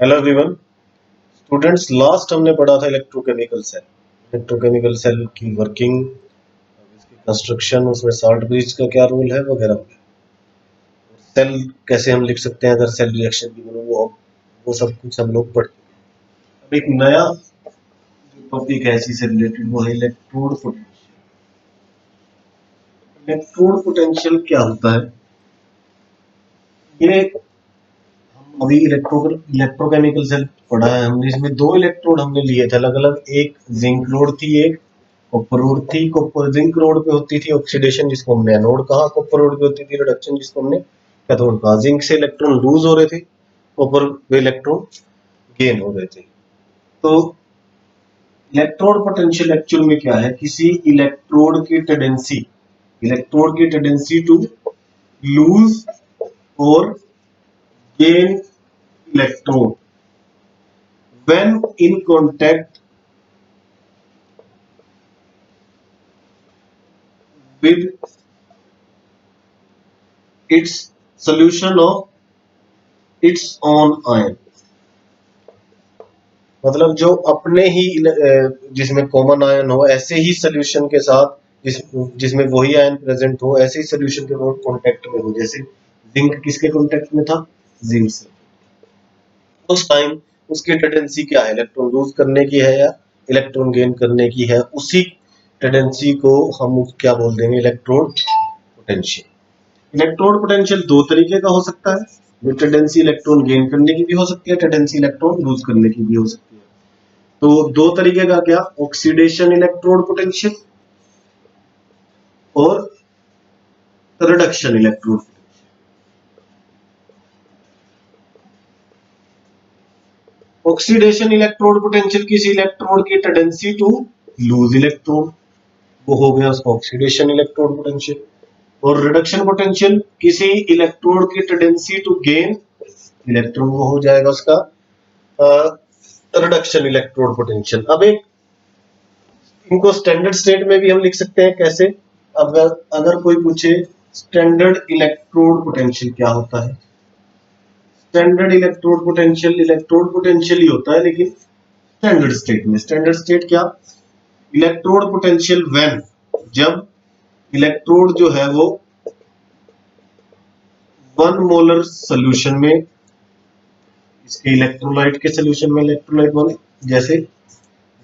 Hello everyone students, last हमने पढ़ा था इलेक्ट्रोकेमिकल सेल की वर्किंग, इसकी कंस्ट्रक्शन, उसमें साल्ट ब्रिज का क्या रोल है वगैरह वगैरह। सेल कैसे हम लिख सकते हैं अगर सेल रिएक्शन की वो सब कुछ हम लोग पढ़। अब एक नया जो टॉपिक है इसी से रिलेटेड वो है इलेक्ट्रोड पोटेंशियल। इलेक्ट्रोड पोटेंशियल क्या होता है? ये अभी इलेक्ट्रोकेमिकल सेल पढ़ा है हमने, इसमें दो इलेक्ट्रोड हमने लिए थे अलग अलग। एक जिंक रोड थी, एक कॉपर रोड थी। कॉपर जिंक रोड पे होती थी ऑक्सीडेशन, जिसको हमने एनोड कहा। कॉपर रोड पे होती थी रिडक्शन, जिसको हमने कैथोड कहा। जिंक से इलेक्ट्रॉन लूज हो रहे थे, कॉपर पे इलेक्ट्रॉन गेन हो रहे थे। तो इलेक्ट्रोड पोटेंशियल एक्चुअल में क्या है? किसी इलेक्ट्रोड की टेंडेंसी टू लूज और gain electron when in contact with its solution of its own ion। मतलब जो अपने ही जिसमें कॉमन आयन हो, ऐसे ही सोल्यूशन के साथ जिसमें वही आयन प्रेजेंट हो, ऐसे ही सोल्यूशन के कांटेक्ट में हो। जैसे जिंक किसके कांटेक्ट में था? जिंक से। उस टाइम उसकी टेंडेंसी क्या है? इलेक्ट्रॉन लूज करने की है या इलेक्ट्रॉन गेन करने की है? उसी टेंडेंसी को हम क्या बोल देंगे? Electrode potential. इलेक्ट्रोड पोटेंशियल दो तरीके का हो सकता है। ये टेंडेंसी इलेक्ट्रॉन गेन करने की भी हो सकती है, टेंडेंसी इलेक्ट्रॉन लूज करने की भी हो सकती है। तो दो तरीके का क्या? ऑक्सीडेशन इलेक्ट्रोड पोटेंशियल और reduction electrode. Oxidation electrode potential किसी इलेक्ट्रोड की टेंडेंसी टू लूज इलेक्ट्रॉन, वो हो गया उसका ऑक्सीडेशन इलेक्ट्रोड पोटेंशियल। और रिडक्शन पोटेंशियल किसी इलेक्ट्रोड की टेंडेंसी टू गेन इलेक्ट्रॉन, वो हो जाएगा उसका रिडक्शन इलेक्ट्रोड पोटेंशियल। अब एक इनको स्टैंडर्ड स्टेट में भी हम लिख सकते हैं। कैसे? अगर कोई पूछे स्टैंडर्ड इलेक्ट्रोड पोटेंशियल क्या होता है? स्टैंडर्ड इलेक्ट्रोड पोटेंशियल ही होता है, लेकिन स्टैंडर्ड स्टेट में। स्टैंडर्ड स्टेट क्या? इलेक्ट्रोड पोटेंशियल व्हेन, जब इलेक्ट्रोड जो है वो 1 मोलर सोल्यूशन में, इसके इलेक्ट्रोलाइट के सोल्यूशन में, इलेक्ट्रोलाइट माने जैसे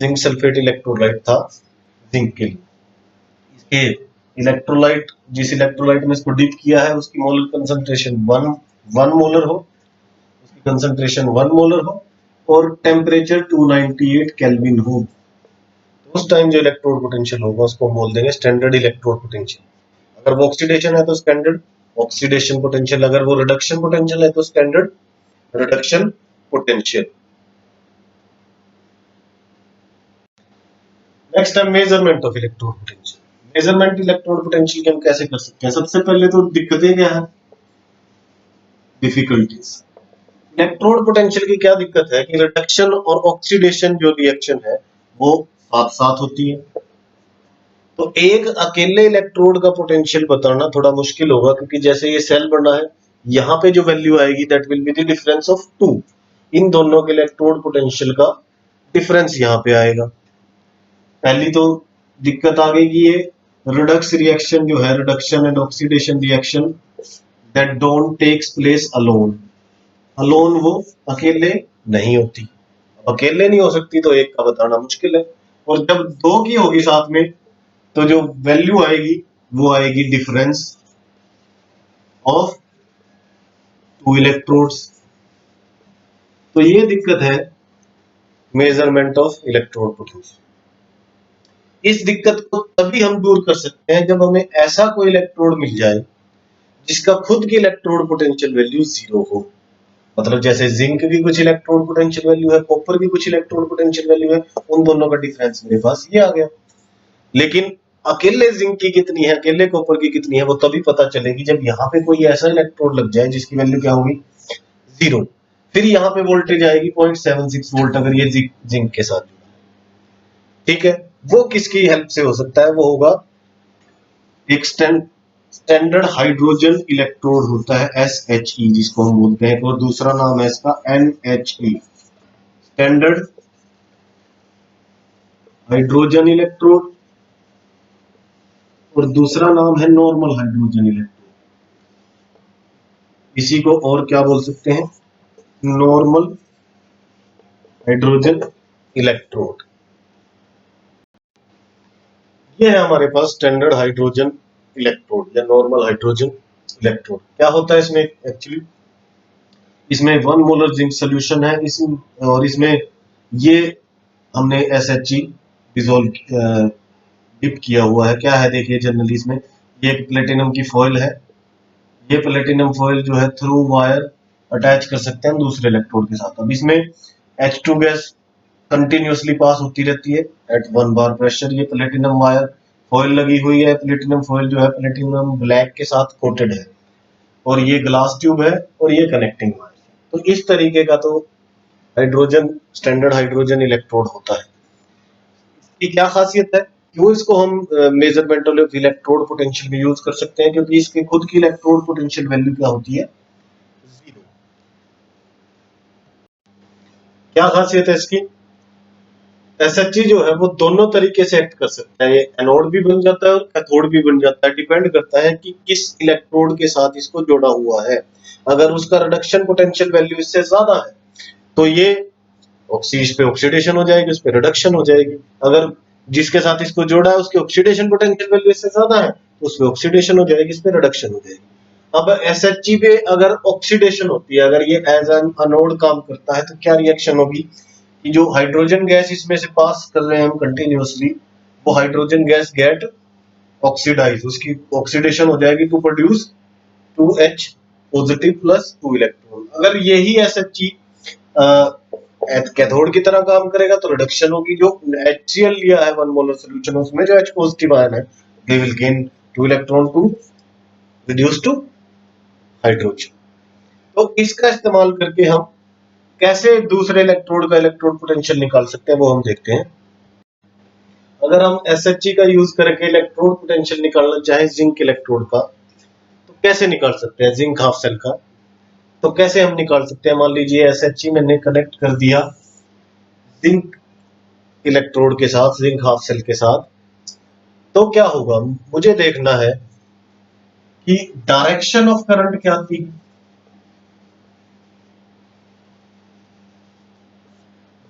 जिंक सल्फेट इलेक्ट्रोलाइट था जिंक के लिए, इसके इलेक्ट्रोलाइट, जिस इलेक्ट्रोलाइट में इसको डिप किया है उसकी मोलर कंसंट्रेशन 1 मोलर हो, उसकी कंसंट्रेशन 1 मोलर हो और टेम्परेचर 298 केल्विन हो, तो उस टाइम जो इलेक्ट्रोड पोटेंशियल होगा उसको हम बोल देंगे स्टैंडर्ड इलेक्ट्रोड पोटेंशियल। अगर वो ऑक्सीडेशन है तो स्टैंडर्ड ऑक्सीडेशन पोटेंशियल, अगर वो रिडक्शन पोटेंशियल है तो स्टैंडर्ड रिडक्शन पोटेंशियल। नेक्स्ट है measurement of electrode potential. Measurement electrode potential के हम कैसे कर सकते हैं? सबसे पहले तो दिक्कतें क्या है, डिफिकल्टीज। इलेक्ट्रोड पोटेंशियल की क्या दिक्कत है कि रिडक्शन और ऑक्सीडेशन जो रिएक्शन है वो साथ साथ होती है। तो एक अकेले इलेक्ट्रोड का पोटेंशियल बताना थोड़ा मुश्किल होगा, क्योंकि जैसे ये सेल बना है, यहाँ पे जो वैल्यू आएगी that will be the difference of two. इन दोनों के इलेक्ट्रोड पोटेंशियल का डिफरेंस यहाँ पे आएगा। पहली तो दिक्कत आ गई कि ये रिडक्स रिएक्शन जो है, reduction and oxidation reaction, that don't takes place alone. Alone वो अकेले नहीं होती। अकेले नहीं हो सकती तो एक का बताना मुश्किल है, और जब दो की होगी साथ में तो जो वैल्यू आएगी वो आएगी डिफरेंस ऑफ टू इलेक्ट्रोड्स। तो ये दिक्कत है मेजरमेंट ऑफ इलेक्ट्रोड पोटेंशियल। इस दिक्कत को तभी हम दूर कर सकते हैं जब हमें ऐसा कोई इलेक्ट्रोड मिल जाए जिसका खुद की इलेक्ट्रोड पोटेंशियल वैल्यू 0 हो। मतलब जैसे जिंक की कुछ इलेक्ट्रोड पोटेंशियल वैल्यू है, कॉपर की कुछ इलेक्ट्रोड पोटेंशियल वैल्यू है, उन दोनों का डिफरेंस मेरे पास ये आ गया। लेकिन अकेले जिंक की कितनी है, अकेले कॉपर की कितनी है, वो तभी पता चलेगी जब यहाँ पे कोई ऐसा इलेक्ट्रोड लग जाए जिसकी वैल्यू क्या होगी? 0। फिर यहाँ पे वोल्टेज आएगी 0.76 वोल्ट, अगर ये जिंक के साथ जुड़ा है। ठीक है, वो किसकी हेल्प से हो सकता है? वो होगा एक स्टैंडर्ड हाइड्रोजन इलेक्ट्रोड होता है SHE जिसको हम बोलते हैं, और दूसरा नाम है इसका NHE, स्टैंडर्ड हाइड्रोजन इलेक्ट्रोड, और दूसरा नाम है नॉर्मल हाइड्रोजन इलेक्ट्रोड। इसी को और क्या बोल सकते हैं, नॉर्मल हाइड्रोजन इलेक्ट्रोड। ये है हमारे पास स्टैंडर्ड हाइड्रोजन इलेक्ट्रोड या नॉर्मल हाइड्रोजन इलेक्ट्रोड। क्या होता है इसमें एक्चुअली, इसमें 1 मोलर जिंक सोल्यूशन है और इसमें ये हमने SHE डिजोल्व डिप किया हुआ है। क्या है देखिए, जनरली इसमें ये एक प्लेटिनम की फॉइल है। ये प्लेटिनम फॉइल जो है थ्रू वायर अटैच कर सकते हैं हम दूसरे इलेक्ट्रोड के साथ। अब इसमें H2 गैस कंटिन्यूसली पास होती रहती है एट 1 बार प्रेशर। ये प्लेटिनम वायर फॉइल लगी हुई है, प्लेटिनम फॉइल जो है प्लेटिनम ब्लैक के साथ कोटेड है, और ये ग्लास ट्यूब है और ये कनेक्टिंग वायर। तो इस तरीके का तो हाइड्रोजन स्टैंडर्ड हाइड्रोजन इलेक्ट्रोड होता है। इसकी क्या खासियत है, क्यों इसको हम मेजरमेंट ऑफ इलेक्ट्रोड पोटेंशियल में यूज कर सकते हैं, क्योंकि इसके खुद की इलेक्ट्रोड पोटेंशियल वैल्यू क्या होती है, 0। क्या खासियत है इसकी, SHE जो है वो दोनों तरीके से एक्ट कर सकता है, ये एनोड भी बन जाता है और कैथोड भी बन जाता है, डिपेंड करता है कि किस इलेक्ट्रोड के साथ इसको जोड़ा हुआ है। अगर उसका रिडक्शन पोटेंशियल वैल्यू इससे ज्यादा है तो ये इस पे ऑक्सीडेशन हो जाएगी, उस पे रिडक्शन हो जाएगी। अगर जिसके साथ इसको जोड़ा है उसके ऑक्सीडेशन पोटेंशियल वैल्यू इससे ज्यादा है तो उसमें ऑक्सीडेशन हो जाएगी, इस पे रिडक्शन हो जाएगी। अब SHE पे अगर ऑक्सीडेशन होती है, अगर ये एज एन अनोड काम करता है, तो क्या रिएक्शन होगी कि जो हाइड्रोजन गैस इसमें से पास कर रहे हैं हम कंटिन्यूअसली, वो हाइड्रोजन गैस गेट ऑक्सीडाइज, उसकी ऑक्सीडेशन हो जाएगी to produce 2H positive plus 2 electron. अगर यही SHE कैथोड की तरह काम करेगा तो रिडक्शन होगी। जो HCl लिया है 1 मोलर सॉल्यूशन, उसमें जो H पॉजिटिव आयन है they will gain 2 electron to reduce to hydrogen. तो इसका इस्तेमाल करके हम कैसे दूसरे इलेक्ट्रोड का इलेक्ट्रोड पोटेंशियल निकाल सकते हैं वो हम देखते हैं। अगर हम SHE का यूज करके इलेक्ट्रोड पोटेंशियल निकालना चाहे जिंक इलेक्ट्रोड का, तो कैसे निकाल सकते हैं, जिंक हाफ सेल का तो कैसे हम निकाल सकते हैं। मान लीजिए SHE मैंने कनेक्ट कर दिया जिंक इलेक्ट्रोड के साथ, जिंक हाफ सेल के साथ, तो क्या होगा, मुझे देखना है कि डायरेक्शन ऑफ करंट क्या थी।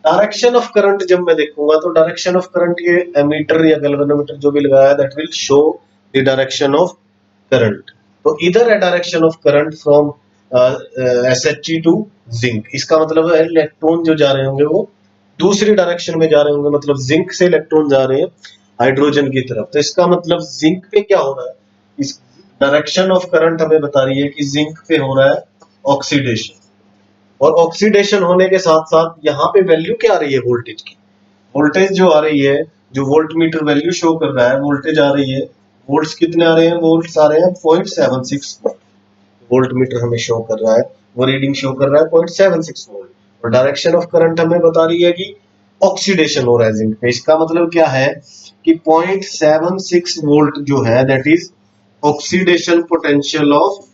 डायरेक्शन ऑफ करंट जब मैं देखूंगा तो डायरेक्शन ऑफ करंट, ये एमीटर या गैल्वेनोमीटर जो भी लगाया है, that will show the direction of current. तो इधर है direction of current from SHE to zinc. इसका मतलब है इलेक्ट्रॉन जो जा रहे होंगे वो दूसरी डायरेक्शन में जा रहे होंगे, मतलब जिंक से इलेक्ट्रॉन जा रहे हैं हाइड्रोजन की तरफ। तो इसका मतलब जिंक पे क्या हो रहा है, इस डायरेक्शन ऑफ करंट हमें बता रही है कि जिंक पे हो रहा है ऑक्सीडेशन, और ऑक्सीडेशन होने के साथ साथ यहाँ पे वैल्यू क्या आ रही है वोल्टेज की, वोल्टेज जो आ रही है, जो वोल्ट मीटर वैल्यू शो कर रहा है, वोल्टेज आ रही है, वोल्ट्स कितने आ रहे हैं, वोल्ट्स आ रहे हैं 0.76 वोल्ट मीटर हमें शो कर रहा है, वो रीडिंग शो कर रहा है 0.76 वोल्ट। और डायरेक्शन ऑफ करंट हमें बता रही है कि ऑक्सीडेशन हो रहा है जिंक पे। इसका मतलब क्या है कि 0.76 वोल्ट जो है that is oxidation potential of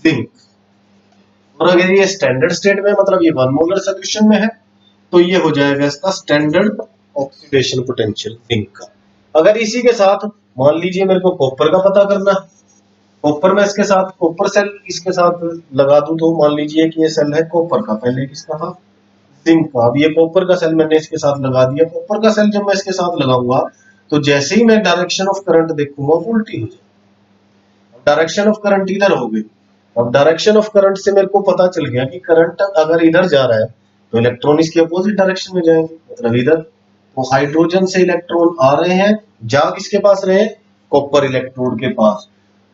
zinc. और अगर ये स्टैंडर्ड स्टेट में, मतलब ये 1 मोलर सोल्यूशन में है, तो ये हो जाएगा इसका स्टैंडर्ड ऑक्सीडेशन पोटेंशियल जिंक का। अगर इसी के साथ मान लीजिए मेरे को कॉपर का पता करना है, कॉपर में इसके साथ कॉपर सेल इसके साथ लगा दूं, तो मान लीजिए कि ये सेल है कॉपर का, पहले किसका था, जिंक का। अब ये कॉपर का सेल मैंने इसके साथ लगा दिया। कॉपर का सेल जब मैं इसके साथ लगाऊंगा तो जैसे ही मैं डायरेक्शन ऑफ करंट देखूंगा वो उल्टी हो जाएगी। डायरेक्शन ऑफ करंट इधर हो गई। अब डायरेक्शन ऑफ करंट से मेरे को पता चल गया कि करंट अगर इधर जा रहा है तो इलेक्ट्रॉन इसके अपोजिट डायरेक्शन में जाएंगे, मतलब इधर। तो हाइड्रोजन से इलेक्ट्रॉन आ रहे हैं, जा किसके पास रहे हैं, कॉपर इलेक्ट्रोड के पास।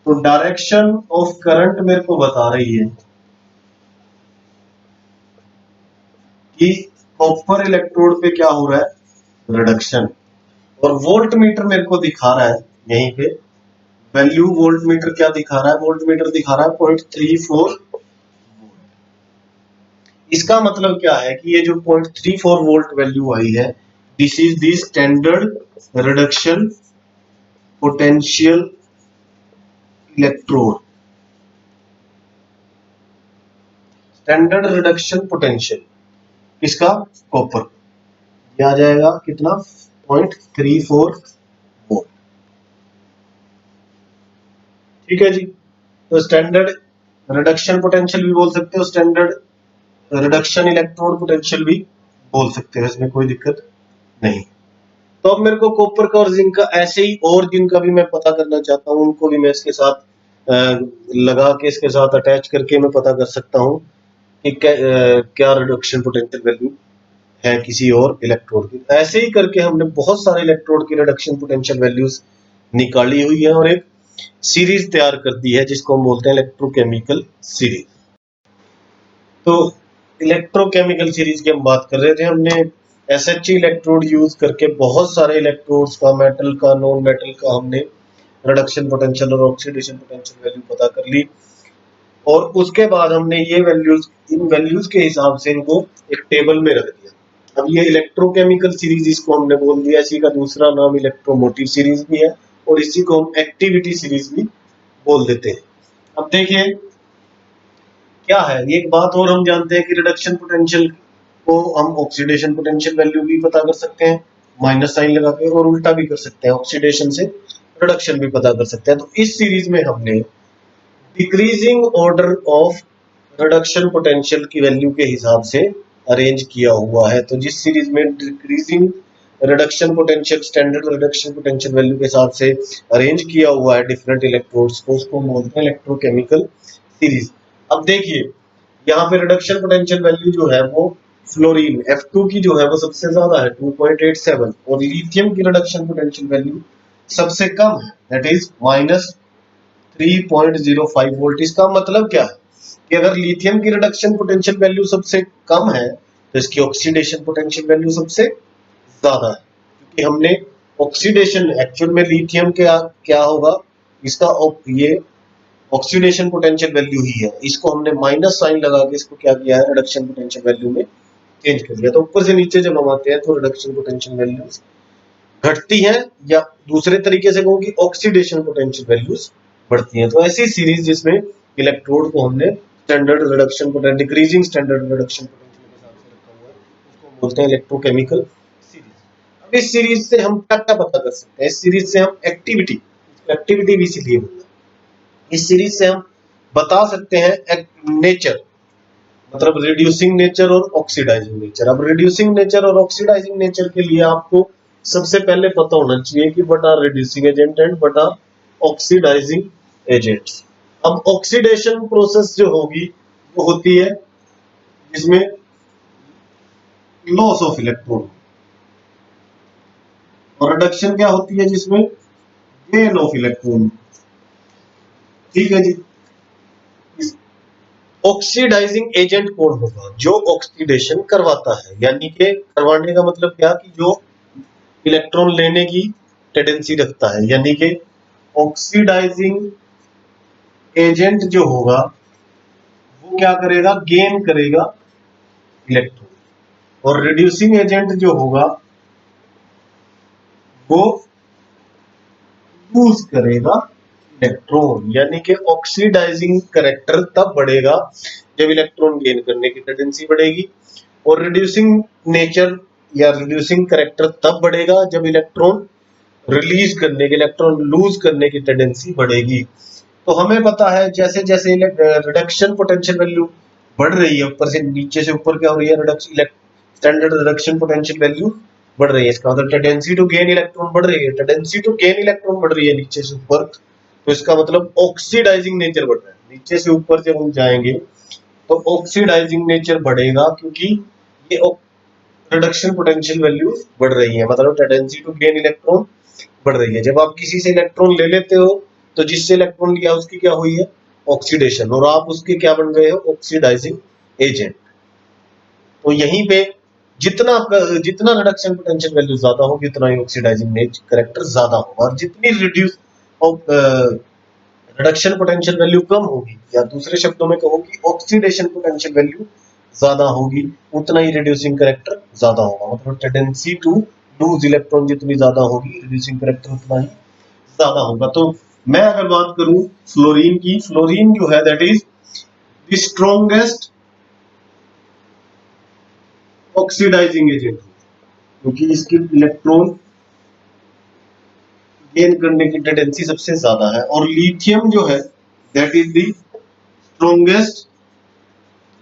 तो डायरेक्शन ऑफ करंट मेरे को बता रही है कि कॉपर इलेक्ट्रोड पे क्या हो रहा है, रिडक्शन। और वोल्ट मीटर मेरे को दिखा रहा है यहीं पे वैल्यू, वोल्ट मीटर क्या दिखा रहा है, वोल्ट मीटर दिखा रहा है 0.34। इसका मतलब क्या है कि ये जो 0.34 वोल्ट वैल्यू आई है, this is the standard reduction potential electrode, standard reduction potential इसका कॉपर ये आ जाएगा कितना 0.34 वोल्ट। ठीक है जी। तो स्टैंडर्ड रिडक्शन पोटेंशियल भी बोल सकते हो, स्टैंडर्ड रिडक्शन इलेक्ट्रोड पोटेंशियल भी बोल सकते हो, इसमें कोई दिक्कत नहीं। तो अब मेरे को कॉपर का और जिंक का, ऐसे ही और जिनका भी मैं पता करना चाहता हूँ उनको भी मैं इसके साथ लगा के इसके साथ अटैच करके मैं पता कर सकता हूँ कि क्या रिडक्शन पोटेंशियल वैल्यू है किसी और इलेक्ट्रोड की। ऐसे ही करके हमने बहुत सारे इलेक्ट्रोड की रिडक्शन पोटेंशियल वैल्यूज निकाली हुई है और एक सीरीज तैयार कर दी है जिसको हम बोलते हैं इलेक्ट्रोकेमिकल सीरीज। तो इलेक्ट्रोकेमिकल सीरीज की हम बात कर रहे थे, हमने SHE इलेक्ट्रोड यूज करके बहुत सारे इलेक्ट्रोड्स का, मेटल का, नॉन मेटल का, हमने रिडक्शन पोटेंशियल और ऑक्सीडेशन पोटेंशियल वैल्यू पता कर ली और उसके बाद हमने ये वैल्यूज, इन वैल्यूज के हिसाब से इनको एक टेबल में रख दिया। अब ये इलेक्ट्रोकेमिकल सीरीज इसको हमने बोल दिया, इसी का दूसरा नाम इलेक्ट्रोमोटिव सीरीज भी है और इसी को हम एक्टिविटी सीरीज भी बोल देते हैं। अब देखिए क्या है, एक बात और हम जानते हैं कि रिडक्शन पोटेंशियल को हम ऑक्सीडेशन पोटेंशियल वैल्यू भी पता कर सकते हैं माइनस साइन लगा के, और उल्टा भी कर सकते हैं, ऑक्सीडेशन से रिडक्शन भी पता कर सकते हैं। तो इस सीरीज में हमने decreasing order of reduction potential की वैल्यू के हिसाब से अरेंज किया हुआ है। तो जिस सीरीज में decreasing reduction potential standard reduction potential value के हिसाब से अरेंज किया हुआ है डिफरेंट इलेक्ट्रोड्स को, उसको बोलते हैं इलेक्ट्रोकेमिकल सीरीज। अब देखिए यहाँ पे रिडक्शन पोटेंशियल वैल्यू जो है वो फ्लोरीन F2 की जो है वो सबसे ज्यादा है 2.87 और लिथियम की रिडक्शन पोटेंशियल वैल्यू सबसे कम है, दैट इज -3.05 वोल्ट। इसका मतलब क्या है कि अगर लिथियम की रिडक्शन पोटेंशियल वैल्यू सबसे कम है तो इसकी ऑक्सीडेशन पोटेंशियल वैल्यू सबसे ज्यादा है, क्योंकि हमने ऑक्सीडेशन एक्चुअल में लिथियम के क्या होगा, इसका ये ऑक्सीडेशन पोटेंशियल वैल्यू ही है, इसको हमने माइनस साइन लगा के इसको क्या किया है रिडक्शन पोटेंशियल वैल्यू में चेंज कर दिया। तो ऊपर से नीचे जब हम आते हैं तो रिडक्शन पोटेंशियल वैल्यूज घटती हैं, या दूसरे तरीके से कहूँ कि ऑक्सीडेशन पोटेंशियल वैल्यूज बढ़ती हैं। तो ऐसी सीरीज जिसमें इलेक्ट्रोड को हमने standard reduction potential, decreasing standard reduction potential के हिसाब से रखा हुआ है, उसको बोलते हैं इलेक्ट्रोकेमिकल सीरीज। अब इस सीरीज से हम क्या क्या पता कर सकते हैं, इस सीरीज से हम एक्टिविटी भी इसीलिए होता है, इस सीरीज से हम बता सकते हैं नेचर, मतलब रिड्यूसिंग नेचर और ऑक्सीडाइजिंग नेचर। अब रिड्यूसिंग नेचर और ऑक्सीडाइजिंग नेचर के लिए आपको सबसे पहले पता होना चाहिए कि what are reducing agent and what are oxidising agents. अब ऑक्सीडेशन प्रोसेस जो होगी वो होती है जिसमें लॉस ऑफ इलेक्ट्रॉन, और रिडक्शन क्या होती है जिसमें गेन ऑफ इलेक्ट्रॉन। ठीक है जी। ऑक्सीडाइजिंग एजेंट कौन होगा, जो ऑक्सीडेशन करवाता है, यानी कि करवाने का मतलब क्या कि जो इलेक्ट्रॉन लेने की टेंडेंसी रखता है, यानी कि ऑक्सीडाइजिंग एजेंट जो होगा वो क्या करेगा, गेन करेगा इलेक्ट्रॉन, और रिड्यूसिंग एजेंट जो होगा वो लूज करेगा इलेक्ट्रॉन। यानी कि ऑक्सीडाइजिंग करेक्टर तब बढ़ेगा जब इलेक्ट्रॉन गेन करने की टेंडेंसी बढ़ेगी, और रिड्यूसिंग नेचर या रिड्यूसिंग करेक्टर तब बढ़ेगा जब इलेक्ट्रॉन रिलीज करने के, इलेक्ट्रॉन लूज करने की टेंडेंसी बढ़ेगी। तो हमें पता है जैसे जैसे रिडक्शन पोटेंशियल वैल्यू बढ़ रही है, ऊपर से नीचे से ऊपर क्या हो रही है, reduction standard reduction potential value बढ़ रही है, इसका मतलब टेंडेंसी टू गेन इलेक्ट्रॉन बढ़ रही है, टेंडेंसी टू गेन इलेक्ट्रॉन बढ़ रही है नीचे से ऊपर, तो इसका मतलब ऑक्सीडाइजिंग नेचर बढ़ रहा है। नीचे से ऊपर जब हम जाएंगे तो ऑक्सीडाइजिंग नेचर बढ़ेगा, क्योंकि ये रिडक्शन पोटेंशियल वैल्यू बढ़ रही है, मतलब टेंडेंसी टू गेन इलेक्ट्रॉन बढ़ रही है। जब आप किसी से इलेक्ट्रॉन ले लेते हो तो जिससे इलेक्ट्रॉन लिया उसकी क्या हुई है, ऑक्सीडेशन, और आप उसके क्या बन गए हो, ऑक्सीडाइजिंग एजेंट। तो यहीं पे जितना आपका जितना रिडक्शन पोटेंशियल वैल्यू ज्यादा होगी उतना ही ऑक्सीडाइजिंग करेक्टर ज्यादा होगा, और जितनी रिड्यूस रिडक्शन पोटेंशियल वैल्यू कम होगी, या दूसरे शब्दों में कहूँ कि ऑक्सीडेशन पोटेंशियल वैल्यू ज्यादा होगी, उतना ही रिड्यूसिंग करेक्टर ज्यादा होगा। मतलब टेंडेंसी टू लूज इलेक्ट्रॉन जितनी ज्यादा होगी, रिड्यूसिंग करेक्टर उतना ही ज्यादा होगा। तो मैं अगर बात करूं फ्लोरीन की, फ्लोरीन जो है that is the strongest oxidising agent, क्योंकि इसकी इलेक्ट्रॉन गेन करने की टेंडेंसी सबसे ज्यादा है। और लिथियम जो है that is the strongest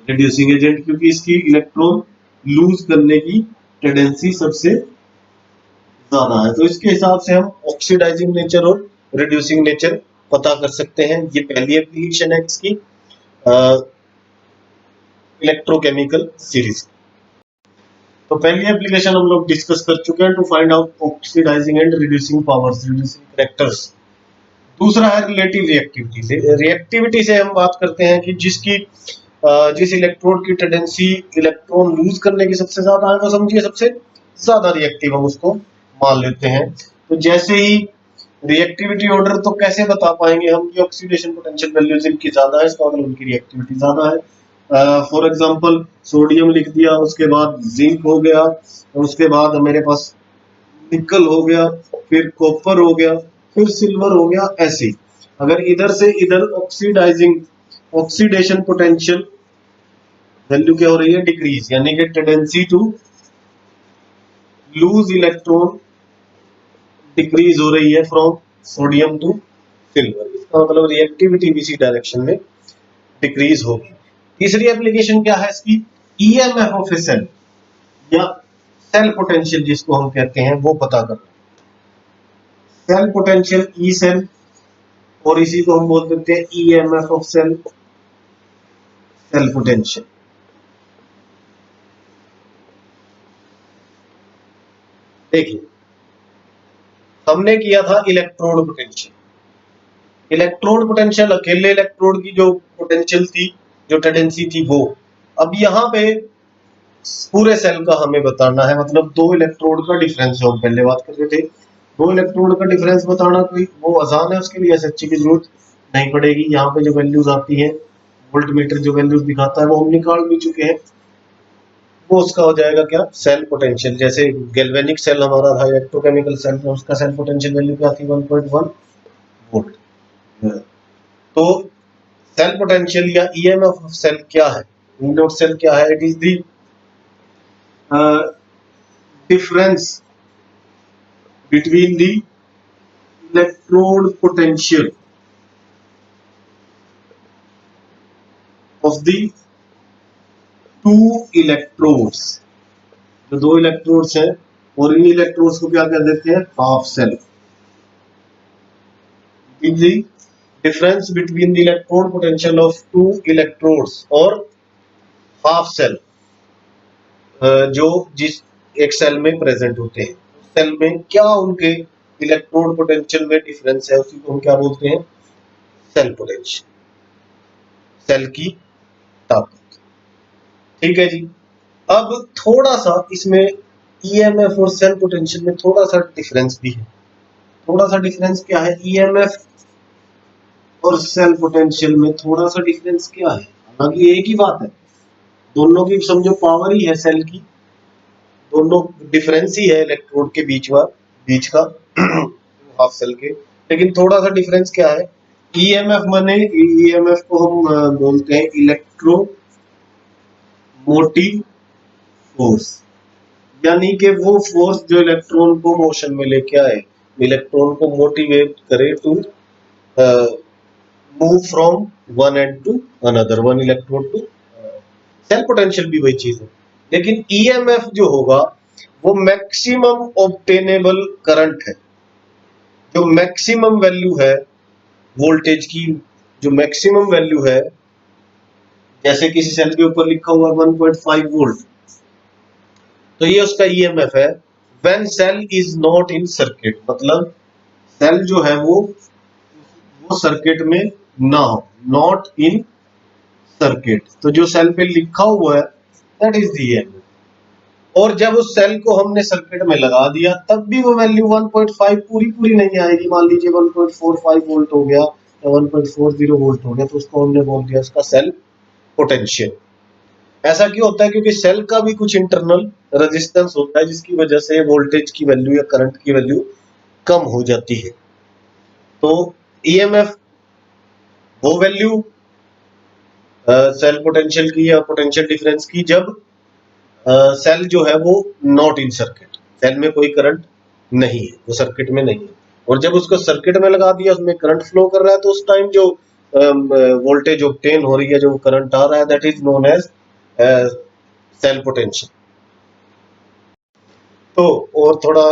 reducing agent, क्योंकि इसकी इलेक्ट्रॉन लूज करने की टेंडेंसी सबसे ज्यादा है। तो इसके हिसाब से हम ऑक्सीडाइजिंग नेचर और रिड्यूसिंग नेचर पता कर सकते हैं। ये पहली एप्लीकेशन है इसकी इलेक्ट्रोकेमिकल सीरीज। तो पहली एप्लीकेशन हम लोग डिस्कस कर चुके हैं, to find out oxidising and reducing powers, reducing characters. दूसरा है रिलेटिव रिएक्टिविटी। रिएक्टिविटी से हम बात करते हैं कि जिस इलेक्ट्रोड की टेंडेंसी इलेक्ट्रॉन लूज करने की सबसे ज्यादा है, वो समझिए सबसे ज्यादा रिएक्टिव हम उसको मान लेते हैं। तो जैसे ही रिएक्टिविटी ऑर्डर तो कैसे बता पाएंगे हम कि ऑक्सीडेशन पोटेंशियल वैल्यू जिनकी ज्यादा है इसका मतलब उनकी रिएक्टिविटी ज्यादा है। फॉर एग्जांपल सोडियम लिख दिया, उसके बाद जिंक हो गया, और उसके बाद मेरे पास निकल हो गया, फिर कॉपर हो गया, फिर सिल्वर हो गया। ऐसे अगर इधर से इधर ऑक्सीडेशन पोटेंशियल वैल्यू क्या हो रही है, डिक्रीज, यानी कि tendency to lose electron decrease हो रही है फ्रॉम सोडियम टू सिल्वर, इसका मतलब रिएक्टिविटी भी इसी डायरेक्शन में डिक्रीज होगी। तीसरी एप्लीकेशन क्या है इसकी, ईएमएफ ऑफ ए सेल या सेल पोटेंशियल जिसको हम कहते हैं वो पता करना। सेल पोटेंशियल ई सेल, और इसी को हम बोल देते हैं EMF of cell, cell potential. देखिए हमने किया था इलेक्ट्रोड पोटेंशियल। इलेक्ट्रोड पोटेंशियल अकेले इलेक्ट्रोड की जो पोटेंशियल थी, जो टेंडेंसी थी वो। अब यहाँ पे पूरे सेल का हमें बताना है, मतलब दो इलेक्ट्रोड का डिफरेंस जो हम पहले बात कर रहे थे, दो इलेक्ट्रोड का डिफरेंस बताना कोई वो आसान है, उसके लिए एसएचजी की जरूरत नहीं पड़ेगी। यहाँ पे जो वैल्यूज आती है, वोल्ट मीटर जो वैल्यूज दिखाता है वो हम निकाल भी चुके हैं। वो उसका हो जाएगा क्या, सेल पोटेंशियल। जैसे गैल्वेनिक सेल हमारा था, इलेक्ट्रोकेमिकल सेल, उसका सेल पोटेंशियल वैल्यू क्या थी, 1.1 वोल्ट। तो सेल पोटेंशियल या ईएमएफ ऑफ सेल क्या है, इनडोर सेल क्या है, it is the difference between the electrode potential of the two electrodes, जो दो इलेक्ट्रोड्स हैं और इन इलेक्ट्रोड्स को क्या कह देते हैं, half cell. the difference between the electrode potential of two electrodes और हाफ सेल जो जिस एक सेल में प्रेजेंट होते हैं, सेल में क्या उनके इलेक्ट्रोड पोटेंशियल में डिफरेंस है, उसी को हम क्या बोलते हैं, सेल पोटेंशियल, सेल की ताकत। ठीक है जी। अब थोड़ा सा इसमें ईएमएफ और सेल पोटेंशियल में थोड़ा सा डिफरेंस भी है। थोड़ा सा डिफरेंस क्या है, ईएमएफ और सेल पोटेंशियल में थोड़ा सा डिफरेंस क्या है, हालांकि एक ही बात है, दोनों की समझो पावर ही है सेल की, दोनों डिफरेंस ही है इलेक्ट्रोड के बीच का हाफ सेल के। लेकिन थोड़ा सा डिफरेंस क्या है, ईएमएफ माने, ईएमएफ को हम बोलते हैं इलेक्ट्रो मोटिव फोर्स, यानी कि वो फोर्स जो इलेक्ट्रॉन को मोशन में लेके आए, इलेक्ट्रॉन को मोटिवेट करे to move from one end to another, one electrode two. Cell potential भी वही चीज है, लेकिन ईएमएफ जो होगा वो मैक्सिमम ऑब्टेनेबल करंट है, जो मैक्सिमम वैल्यू है वोल्टेज की, जो मैक्सिमम वैल्यू है, जैसे किसी सेल के ऊपर लिखा हुआ 1.5 वोल्ट, तो ये उसका ईएमएफ है। When cell is not in circuit, मतलब सेल जो है वो सर्किट में ना हो, नॉट इन सर्किट, तो जो सेल पे लिखा हुआ है दैट इज द ईएमएफ। और जब उस सेल को हमने सर्किट में लगा दिया तब भी वो वैल्यू 1.5 पूरी नहीं आएगी। मान लीजिए 1.45 वोल्ट हो गया या 1.40 वोल्ट हो गया, तो उसको हमने बोल दिया उसका सेल पोटेंशियल। ऐसा क्यों होता है, क्योंकि सेल का भी कुछ इंटरनल रेजिस्टेंस होता है जिसकी वजह से वोल्टेज की वैल्यू या करंट की वैल्यू कम हो जाती है। तो ईएमएफ वो वैल्यू सेल पोटेंशियल की या पोटेंशियल डिफरेंस की जब सेल जो है वो नॉट इन सर्किट, सेल में कोई करंट नहीं है, वो सर्किट में नहीं है, और जब उसको सर्किट में लगा दिया, उसमें करंट फ्लो कर रहा है, तो उस टाइम जो वोल्टेज ऑब्टेन हो रही है, जो करंट आ रहा है, that is known as cell potential. तो और थोड़ा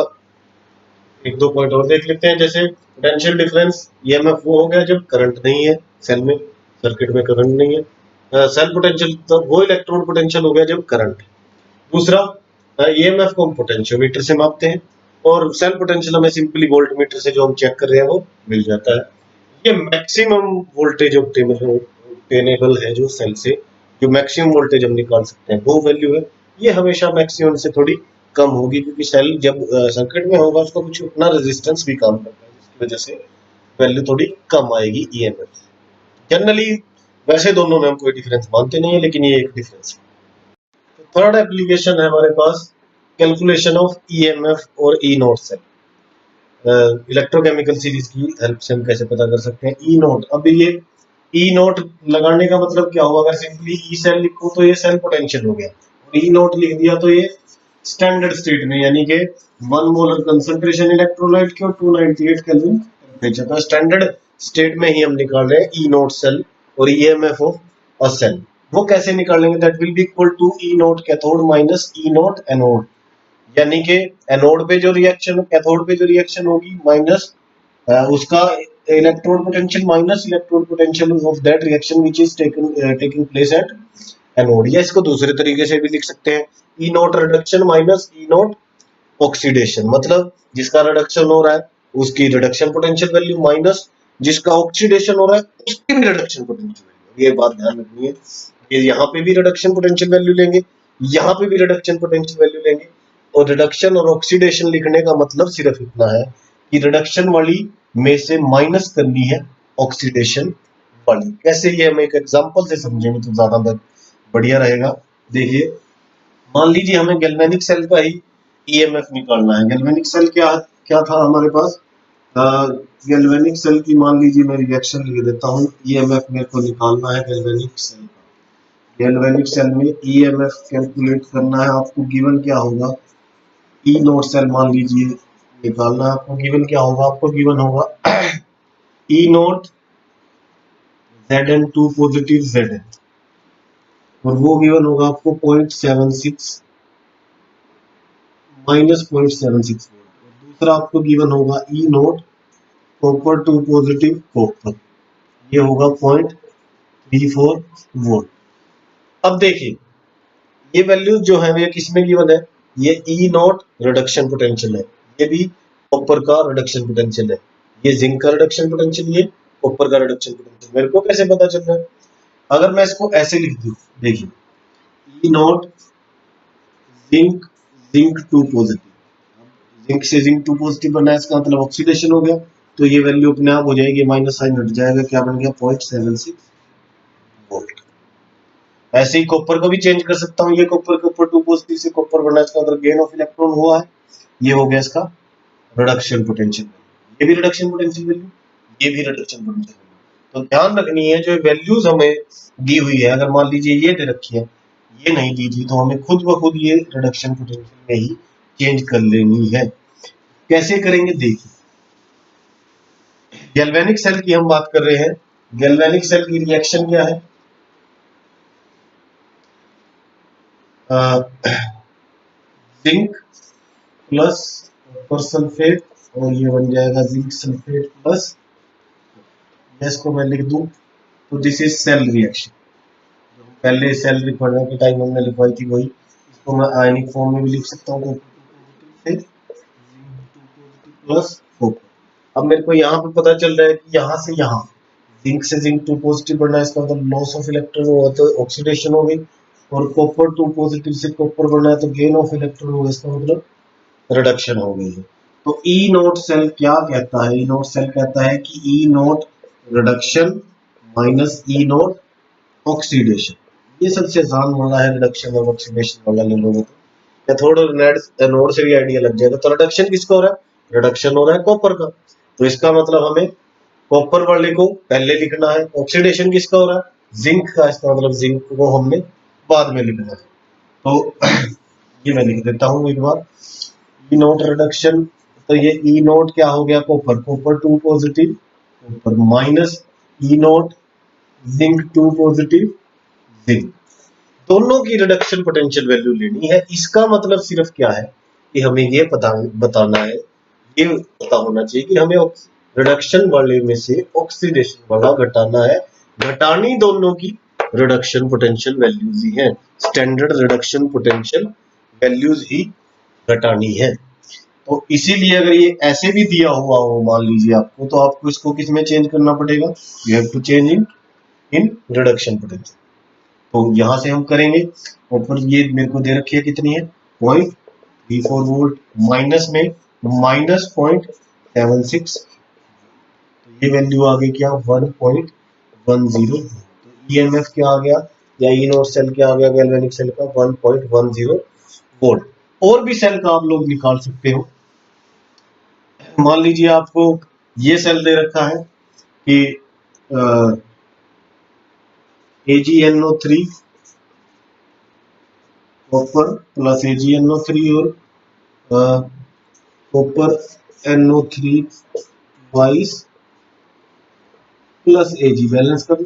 एक दो पॉइंट और देख लेते हैं। जैसे पोटेंशियल डिफरेंस ईएमएफ वो हो गया जब करंट नहीं है सेल में, सर्किट में करंट नहीं है। सेल पोटेंशियल तो वो इलेक्ट्रोड पोटेंशियल हो गया जब करंट। दूसरा, ईएमएफ को हम पोटेंशियोमीटर से मापते हैं, और सेल पोटेंशियल हमें सिंपली वोल्टमीटर से जो हम चेक कर रहे हैं वो मिल जाता है। ये मैक्सिमम वोल्टेज ऑब्टेनेबल है जो सेल से, जो मैक्सिमम वोल्टेज हम निकाल सकते हैं वो वैल्यू है। ये हमेशा मैक्सिमम से थोड़ी कम होगी, क्योंकि सेल जब सर्किट में होगा उसका कुछ उतना रेजिस्टेंस भी काम करता है, जिसकी वजह से वैल्यू थोड़ी कम आएगी ईएमएफ। जनरली वैसे दोनों में हम कोई डिफरेंस मानते नहीं है, लेकिन ये एक डिफरेंस है। थर्ड एप्लीकेशन है हमारे पास कैलकुलेशन ऑफ ईएमएफ और ई नोट सेल। इलेक्ट्रोकेमिकल सीरीज की हेल्प से हम कैसे पता कर सकते हैं ई नोट। अब ये ई नोट लगाने का मतलब क्या हुआ, अगर सिंपली ई सेल लिखूं तो ये सेल पोटेंशियल हो गया, और ई नोट लिख दिया तो ये स्टैंडर्ड स्टेट में, यानी कि 1 मोलर कंसंट्रेशन इलेक्ट्रोलाइट की और 298 केल्विन टेंपरेचर, तो स्टैंडर्ड स्टेट में ही हम निकाल रहे हैं ई नोट सेल और ईएमएफ ऑफ अ सेल। वो कैसे निकालेंगे, that will be equal to E naught cathode minus E naught anode, यानी कि एनोड पे जो रिएक्शन, कैथोड पे जो रिएक्शन होगी माइनस उसका electrode potential minus electrode potential of that reaction which is taking place at anode. या इसको दूसरे तरीके से भी लिख सकते हैं, E note reduction minus E naught oxidation, मतलब जिसका रिडक्शन हो रहा है उसकी रिडक्शन पोटेंशियल वैल्यू माइनस जिसका ऑक्सीडेशन हो रहा है उसकी भी रिडक्शन पोटेंशियल वैल्यू। ये बात ध्यान रखनी है, ये यहाँ पे भी रिडक्शन पोटेंशियल वैल्यू लेंगे, यहाँ पे भी रिडक्शन पोटेंशियल वैल्यू लेंगे, और रिडक्शन और ऑक्सीडेशन लिखने का मतलब सिर्फ इतना है कि रिडक्शन वाली में से माइनस करनी है ऑक्सीडेशन वाली। कैसे, ये हम एक एग्जांपल से समझेंगे तो ज्यादा बढ़िया रहेगा। देखिए, मान लीजिए हमें गैल्वेनिक सेल का ही ईएमएफ निकालना है। गैल्वेनिक सेल क्या क्या था हमारे पास, गैल्वेनिक सेल की मान लीजिए मैं रिएक्शन लिख देता हूँ, ईएमएफ मेरे को निकालना है गैल्वेनिक सेल का। गैल्वेनिक सेल में ईएमएफ कैलकुलेट करना है आपको, गिवन क्या होगा, ई नोट सेल मान लीजिए निकालना है आपको, गिवन क्या होगा, आपको गिवन होगा ई नोट Zn2 पॉजिटिव Zn, और वो गिवन होगा आपको 0.76 माइनस 0.76 वोल्ट, और दूसरा आपको गिवन होगा ई नोट कॉपर 2 पॉजिटिव कॉपर, ये होगा 0.34 वोल्ट। अब देखिए, ये वैल्यू जो है ये किसमें गिवन है, ये ई नोट रिडक्शन पोटेंशियल है, ये भी कॉपर का रिडक्शन पोटेंशियल है, ये जिंक का रिडक्शन पोटेंशियल, ये कॉपर का रिडक्शन पोटेंशियल। मेरे को कैसे पता चल रहा है, अगर मैं इसको ऐसे लिख दूं, देखिए E naught zinc zinc 2 positive, zinc से जिंक 2 पॉजिटिव बना है, इसका मतलब ऑक्सीडेशन हो गया, तो ये वैल्यू अपने आप हो जाएगी, माइनस साइन हट जाएगा, क्या बन गया 0.76 वोल्ट। ऐसे ही कॉपर को भी चेंज कर सकता हूँ, ये कॉपर के ऊपर 2 पॉजिटिव से कॉपर बना है, इसका मतलब गेन ऑफ इलेक्ट्रॉन हुआ है, ये हो गया इसका रिडक्शन पोटेंशियल, ये भी रिडक्शन पोटेंशियल वैल्यू, ये भी रिडक्शन पोटेंशियल वैल्यू। तो ध्यान रखनी है, जो वैल्यूज हमें दी हुई है, अगर मान लीजिए ये दे रखी है, ये नहीं दी थी, तो हमें खुद ब खुद ये रिडक्शन पोटेंशियल में ही चेंज कर लेनी है। कैसे करेंगे, देखिए गैल्वेनिक सेल की हम बात कर रहे हैं, गैल्वेनिक सेल की रिएक्शन क्या है, जिंक प्लस कॉपर सल्फेट, और ये बन जाएगा जिंक सल्फेट प्लस, इसको मैं लिख दूं तो दिस इज सेल रिएक्शन, पहले सेल रिकॉर्डर के टाइम हमने लिखवाई थी वही, इसको मैं आयनिक फॉर्म में भी लिख सकता हूँ, प्लस कॉपर। अब मेरे को यहाँ पे पता चल रहा है कि यहाँ से यहाँ जिंक से जिंक 2 पॉजिटिव बढ़ना है, इसका मतलब लॉस ऑफ इलेक्ट्रॉन हुआ तो ऑक्सीडेशन हो गई, और कॉपर 2 पॉजिटिव से कॉपर बढ़ना है तो गेन ऑफ इलेक्ट्रॉन हुआ, इसका मतलब रिडक्शन हो गई है। तो ई नोट सेल क्या कहता है, ई नोट सेल कहता है कि ई note reduction minus E naught oxidation, ये सबसे आसान वाला है, रिडक्शन और ऑक्सीडेशन वाला ले लोगे तो कैथोड और एनोड से भी आइडिया लग जाएगा। तो रिडक्शन किसका हो रहा है, रिडक्शन हो रहा है कॉपर का, तो इसका मतलब हमें कॉपर वाले को पहले लिखना है, ऑक्सीडेशन किसका हो रहा है, जिंक का, इसका मतलब जिंक को हमने बाद में लिखना है। तो ये मैं लिख देता हूँ एक बार, ई नोट रिडक्शन, तो ये ई नोट क्या हो गया, copper, copper 2 positive, copper minus E naught zinc 2 positive, zinc, दोनों की रिडक्शन पोटेंशियल वैल्यू लेनी है। इसका मतलब सिर्फ क्या है कि हमें ये बताना है, ये पता होना चाहिए कि हमें रिडक्शन वाले में से ऑक्सीडेशन वाला घटाना है, घटानी दोनों की रिडक्शन पोटेंशियल वैल्यूज ही है, स्टैंडर्ड रिडक्शन पोटेंशियल वैल्यूज ही घटानी है। तो इसीलिए अगर ये ऐसे भी दिया हुआ हो मान लीजिए आपको, तो आपको इसको किस में चेंज करना पड़ेगा, you have to change in reduction potential. तो यहां से हम करेंगे, और फिर ये मेरे को दे रखी है कितनी है, 0.34 वोल्ट, माइनस में -0.76, तो ये वैल्यू आ गई क्या, 1.10। तो ईएमएफ क्या आ गया, या ई नोट सेल क्या आ गया, गैल्वेनिक सेल का 1.10 वोल्ट। और भी सेल का आप लोग निकाल सकते हो। मान लीजिए आपको ये सेल दे रखा है कि AgNO3 कॉपर प्लस AgNO3 और copper NO3 twice plus Ag balance कर लो,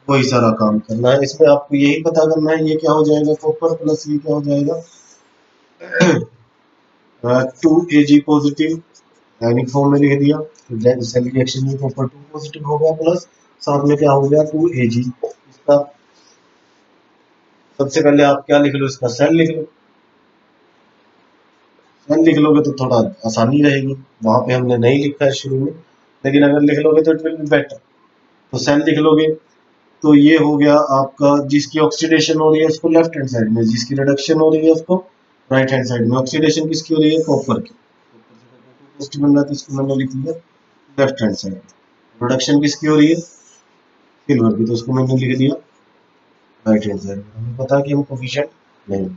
वही सारा काम करना है। इसमें आपको यही पता करना है ये क्या हो जाएगा, कॉपर प्लस ये क्या हो जाएगा 2Ag पॉजिटिव, आयनिक फॉर्म में लिख दिया, सेल रिएक्शन में कॉपर 2 पॉजिटिव हो गया, प्लस साथ में क्या हो गया 2Ag। इसका सबसे पहले आप क्या लिख लो, इसका सेल लिख लो, सेल लिख लोगे तो थोड़ा आसानी रहेगी, वहां पे हमने नहीं लिखा है शुरू में, लेकिन अगर लिख लोगे तो इट विल बी बेटर। तो सेल लिख लोगे, तो ये हो गया आपका, जिसकी ऑक्सीडेशन हो रही है उसको लेफ्ट हैंड साइड में, जिसकी रिडक्शन हो रही है उसको राइट हैंड साइड में। ऑक्सीडेशन किसकी हो रही है, कॉपर की, पॉजिटिव बन रहा है तो इसको मैंने लिख लिया लेफ्ट हैंड साइड। प्रोडक्शन किसकी हो रही है, सिल्वर की, तो उसको मैंने लिख दिया राइट हैंड साइड। हमें पता है कि हम कोफिशिएंट नहीं,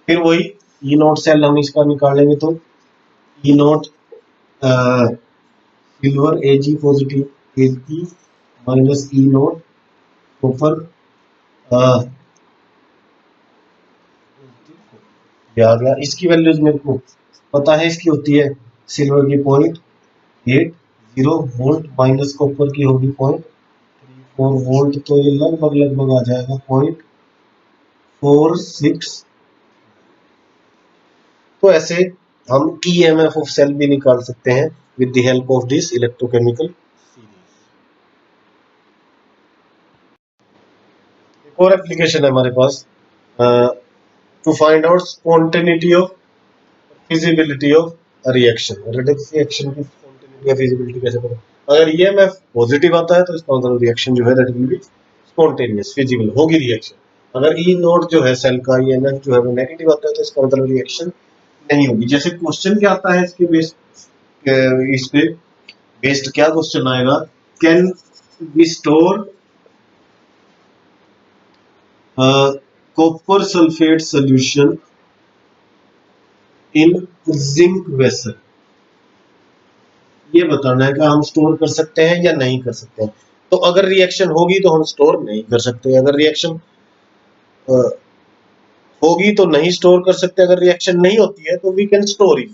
फिर वही ई नोट सेल हम इसका निकालेंगे, तो E naught silver Ag positive Ag minus E naught copper, आ गया। इसकी वैल्यूज मेरे को पता है, इसकी होती है सिल्वर की 0.80 वोल्ट, माइनस कॉपर की होगी 0.34 वोल्ट, तो ये लगभग लगभग आ जाएगा 0.46। तो ऐसे हम ईएमएफ ऑफ सेल भी निकाल सकते हैं with the help of this electrochemical series. एक और एप्लीकेशन है हमारे पास, to find out spontaneity of feasibility of reaction, redox reaction की स्पॉन्टेनिटी या फिजिबिलिटी कैसे पता। अगर ईएमएफ पॉजिटिव आता है तो इसका मतलब रिएक्शन जो है that will be spontaneous, feasible होगी रिएक्शन। अगर ई नोट जो है सेल का ईएमएफ जो है वो नेगेटिव आता है तो इसका मतलब रिएक्शन नहीं होगी। जैसे क्वेश्चन क्या आता है इसके बेस, इस पे बेस्ड क्या क्वेश्चन आएगा, can we store copper sulphate solution in zinc vessel, ये बताना है कि हम स्टोर कर सकते हैं या नहीं कर सकते हैं। तो अगर रिएक्शन होगी तो हम स्टोर नहीं कर सकते, अगर रिएक्शन होगी तो नहीं स्टोर कर सकते, अगर रिएक्शन नहीं होती है तो वी कैन स्टोर इट।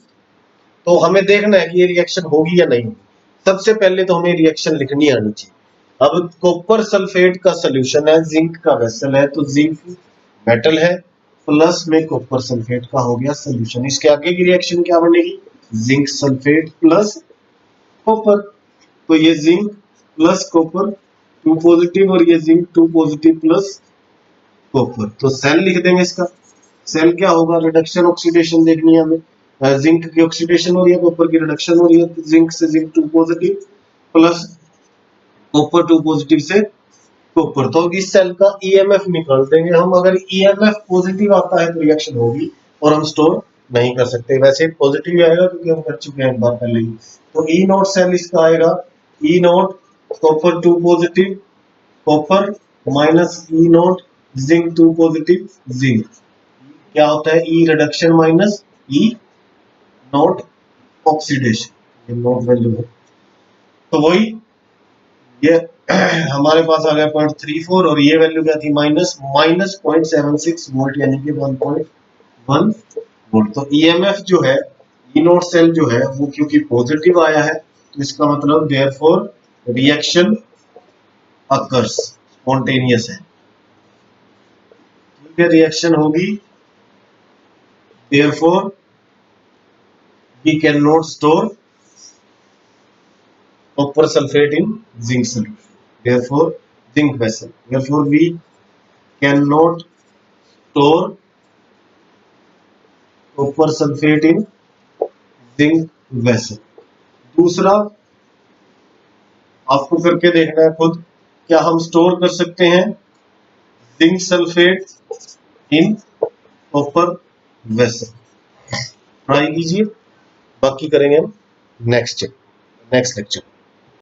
तो हमें देखना है कि ये रिएक्शन होगी या नहीं होगी। सबसे पहले तो हमें रिएक्शन लिखनी आनी चाहिए। अब कॉपर सल्फेट का सोल्यूशन है, जिंक का वेसल है, तो जिंक मेटल है, प्लस में कॉपर सल्फेट का हो गया सोल्यूशन। इसके आगे की रिएक्शन क्या बनेगी, जिंक सल्फेट प्लस कॉपर, तो ये जिंक प्लस कॉपर 2 पॉजिटिव, और ये जिंक 2 पॉजिटिव प्लस कॉपर। तो सेल लिख देंगे इसका, सेल क्या होगा, रिडक्शन ऑक्सीडेशन देखनी है हमें, जिंक की ऑक्सीडेशन हो रही है, कॉपर की रिडक्शन हो रही है, तो जिंक से zinc 2 positive plus copper 2 positive से कॉपर। तो इस सेल का ईएमएफ निकाल देंगे हम। अगर ईएमएफ पॉजिटिव आता है तो रिएक्शन होगी और हम स्टोर नहीं कर सकते, वैसे पॉजिटिव आएगा क्योंकि हम कर चुके हैं एक बार पहले ही। तो ई नोट सेल इसका आएगा, E naught copper 2 positive copper minus E naught zinc 2 positive zinc, क्या होता है E reduction minus E naught oxidation, ये नोट वैल्यू है। तो वही ये हमारे पास आ गया 0.34 और ये वैल्यू क्या थी माइनस 0.76 वोल्ट यानी कि 1.1 वोल्ट। तो ईएमएफ जो है ई नोट सेल जो है वो क्योंकि पॉजिटिव आया है तो इसका मतलब देयरफॉर रिएक्शन अकर्स, स्पॉन्टेनियस है, ठीक है, रिएक्शन होगी। Therefore we can not store copper sulfate in zinc solution, therefore zinc vessel, therefore we cannot store copper sulfate in zinc vessel। दूसरा आपको करके देखना है खुद, क्या हम स्टोर कर सकते हैं zinc sulphate in copper vessel? Try कीजिए, बाकी करेंगे हम नेक्स्ट लेक्चर।